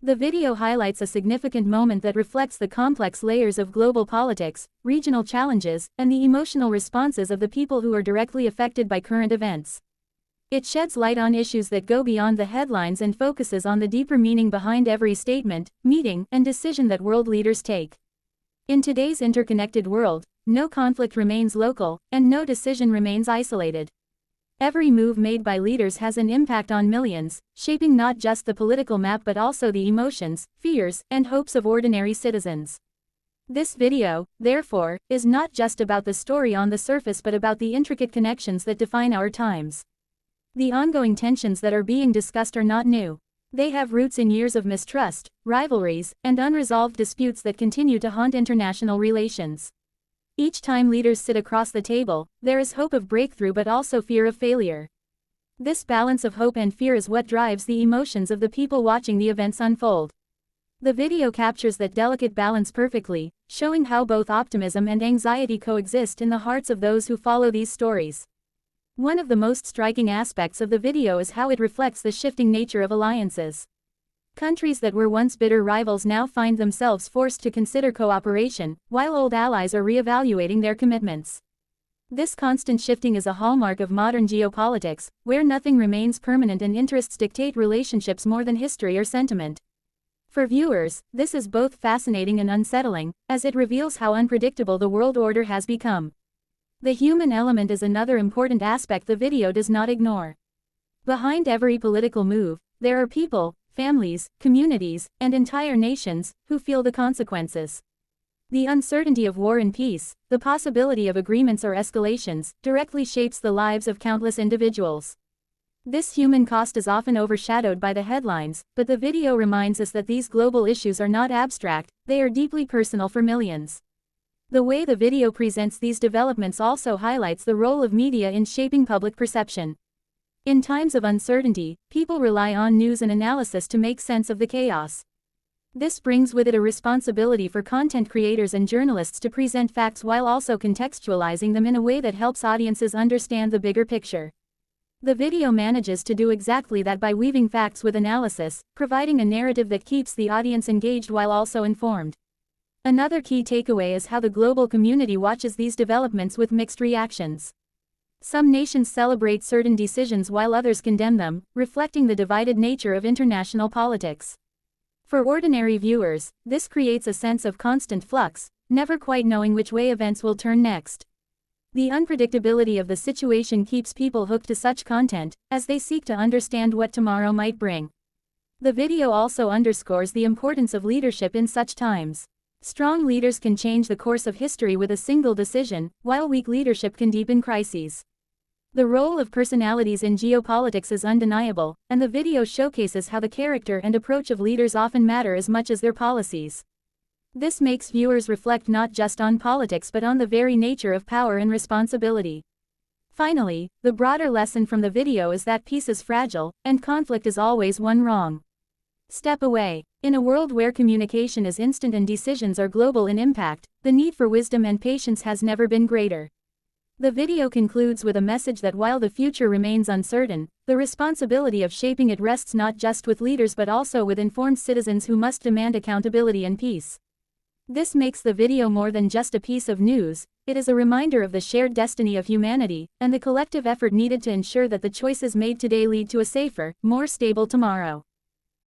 The video highlights a significant moment that reflects the complex layers of global politics, regional challenges, and the emotional responses of the people who are directly affected by current events. It sheds light on issues that go beyond the headlines and focuses on the deeper meaning behind every statement, meeting, and decision that world leaders take. In today's interconnected world, no conflict remains local, and no decision remains isolated. Every move made by leaders has an impact on millions, shaping not just the political map but also the emotions, fears, and hopes of ordinary citizens. This video, therefore, is not just about the story on the surface but about the intricate connections that define our times. The ongoing tensions that are being discussed are not new. They have roots in years of mistrust, rivalries, and unresolved disputes that continue to haunt international relations. Each time leaders sit across the table, there is hope of breakthrough but also fear of failure. This balance of hope and fear is what drives the emotions of the people watching the events unfold. The video captures that delicate balance perfectly, showing how both optimism and anxiety coexist in the hearts of those who follow these stories. One of the most striking aspects of the video is how it reflects the shifting nature of alliances. Countries that were once bitter rivals now find themselves forced to consider cooperation, while old allies are re-evaluating their commitments. This constant shifting is a hallmark of modern geopolitics, where nothing remains permanent and interests dictate relationships more than history or sentiment. For viewers, this is both fascinating and unsettling, as it reveals how unpredictable the world order has become. The human element is another important aspect the video does not ignore. Behind every political move, there are people, families, communities, and entire nations, who feel the consequences. The uncertainty of war and peace, the possibility of agreements or escalations, directly shapes the lives of countless individuals. This human cost is often overshadowed by the headlines, but the video reminds us that these global issues are not abstract, they are deeply personal for millions. The way the video presents these developments also highlights the role of media in shaping public perception. In times of uncertainty, people rely on news and analysis to make sense of the chaos. This brings with it a responsibility for content creators and journalists to present facts while also contextualizing them in a way that helps audiences understand the bigger picture. The video manages to do exactly that by weaving facts with analysis, providing a narrative that keeps the audience engaged while also informed. Another key takeaway is how the global community watches these developments with mixed reactions. Some nations celebrate certain decisions while others condemn them, reflecting the divided nature of international politics. For ordinary viewers, this creates a sense of constant flux, never quite knowing which way events will turn next. The unpredictability of the situation keeps people hooked to such content, as they seek to understand what tomorrow might bring. The video also underscores the importance of leadership in such times. Strong leaders can change the course of history with a single decision, while weak leadership can deepen crises. The role of personalities in geopolitics is undeniable, and the video showcases how the character and approach of leaders often matter as much as their policies. This makes viewers reflect not just on politics but on the very nature of power and responsibility. Finally, the broader lesson from the video is that peace is fragile, and conflict is always one wrong step away. In a world where communication is instant and decisions are global in impact, the need for wisdom and patience has never been greater. The video concludes with a message that while the future remains uncertain, the responsibility of shaping it rests not just with leaders but also with informed citizens who must demand accountability and peace. This makes the video more than just a piece of news, it is a reminder of the shared destiny of humanity, and the collective effort needed to ensure that the choices made today lead to a safer, more stable tomorrow.